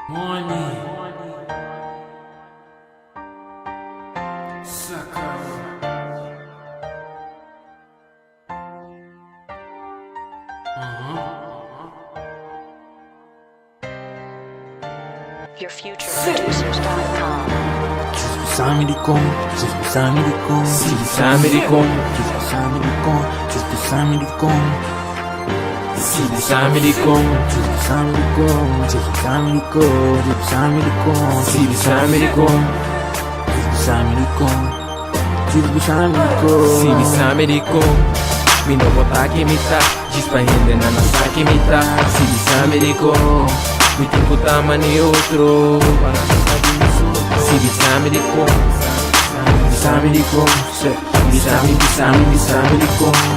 Money. Sucker. YourFutureProducers.com. Samedicom, Samedicom, Samedicom, Samedicom, Samedicom, Samedicom, Samedicom, Samedicom, Samedicom, Samedicom, Samedicom, Samedicom, Samedicom. Mi no botake mita, dispahende na nasake mita. Samedicom, mi tengo tama ni outro. Samedicom, Samedicom, Samedicom, Samedicom.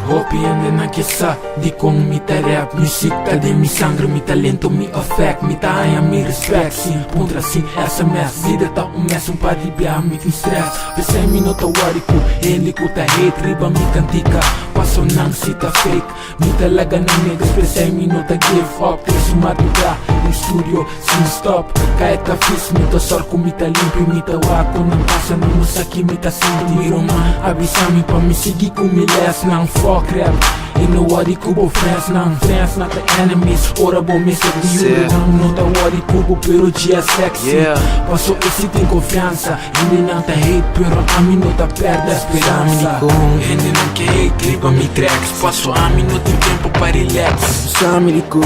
Hopi ande na kesa, di kong mita rap Musik ta de mi sangue, mi talento, mi affect Mi ta aia, mi respect, sim, puntra, sim, SMS Vida ta mes, pa di bia, mi tin stress Pesai mi no ta wari ku, hindi ku ta hate Riba mi kantika, paso nang sita fake Mi talaga na niggas, pesai mi no ta give up Três madruga, no studio, sin stop Kahit ka fish, mi ta sorko, mi ta limpi Mi ta wako, nang pasa, no musaki, mi ta sinti Mi roma, abisami pa, mi sigi ku mi les Nang fuck rap, inawari kubo friends Nang friends, not the enemies Ora bo mister di nang no ta wari kubo Pero dia sexy Paso esse tem confiança Hindi nang ta hate, pero ami no ta perde a esperança Hindi nang que hate, gripa mi tracks Paso ami no tem tempo para relax Samedicom,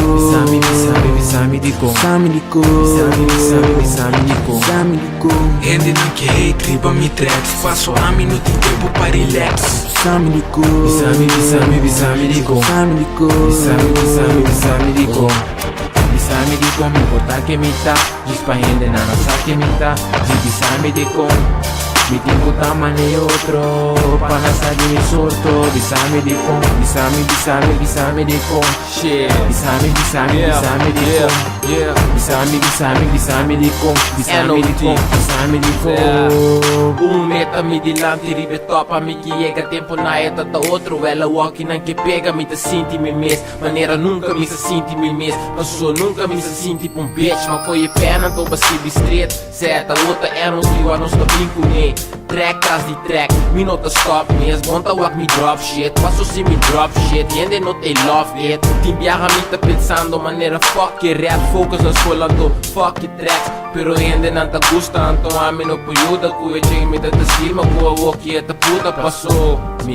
Samedicom, Samedicom, Hindi nang que hate, gripa mi tracks Paso ami no tem tempo para relax Samedicom, Samedicom, Samedicom, mi botake mita, dispahende na nasake mita. Samedicom, mi tengo tama ni outro. Panasa di mi sorto. Samedicom, Samedicom, shit. Samedicom, meta mi dilante ribe topa mi que llega tempo na eta ta outro ela walk nan que pega mi te sinti mi mes maneira nunca mi se sinti mi mes passou nunca mi se sinti um bitch ma foi pena to basi street seta outra é no que eu não estou brinco nem track tras de track mi not to stop mes bonta walk me drop shit passou se me drop shit e ainda not I love it tim viaja mi tá pensando maneira fuck que rap focus na escola do fuck it tracks pero ainda não tá gostando então a mim não ajuda ku e chega me tá cima ku a walk e tá puta passou me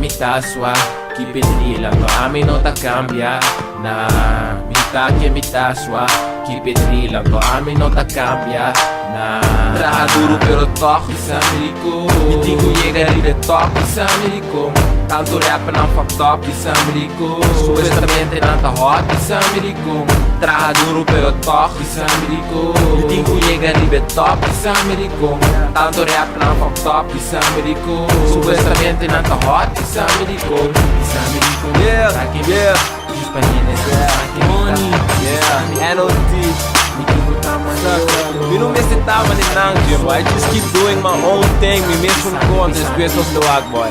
tá sua que pedrila to a mim não tá cambia na me tá sua que pedrila to a mim não tá cambia na traja duro pero toque Samedicom me digo chega ribe toque Samedicom tanto rap não fuck top Samedicom supuestamente não tá hot Samedicom traja duro pero toque Samedicom me digo chega ribe top Samedicom tanto rap não fuck top Samedicom supuestamente não tá hot Samedicom Money, NOT. Me não me sentava nem nada, I just keep doing my own thing. Me mesmo com as pessoas do boy.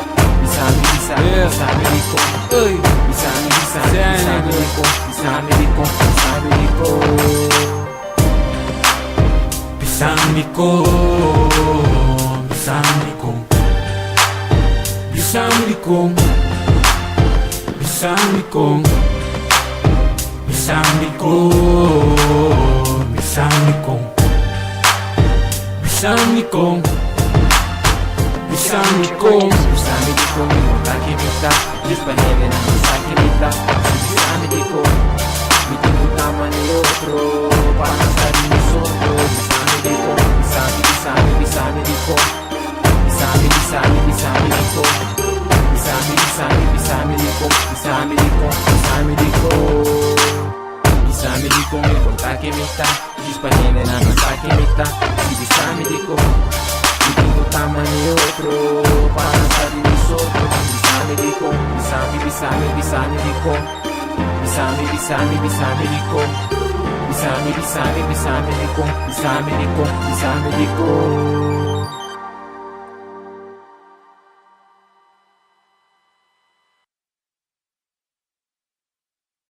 Botake mita, dispahende na nasake mita. Samedicom, mi tengo tama ni outro. Panasa di mi sorto. Samedicom, Samedicom, mi botake mita, dispahende na nasake mita. Samedicom, mi tengo tama ni outro. Panasa di mi sorto. Samedicom, Samedicom.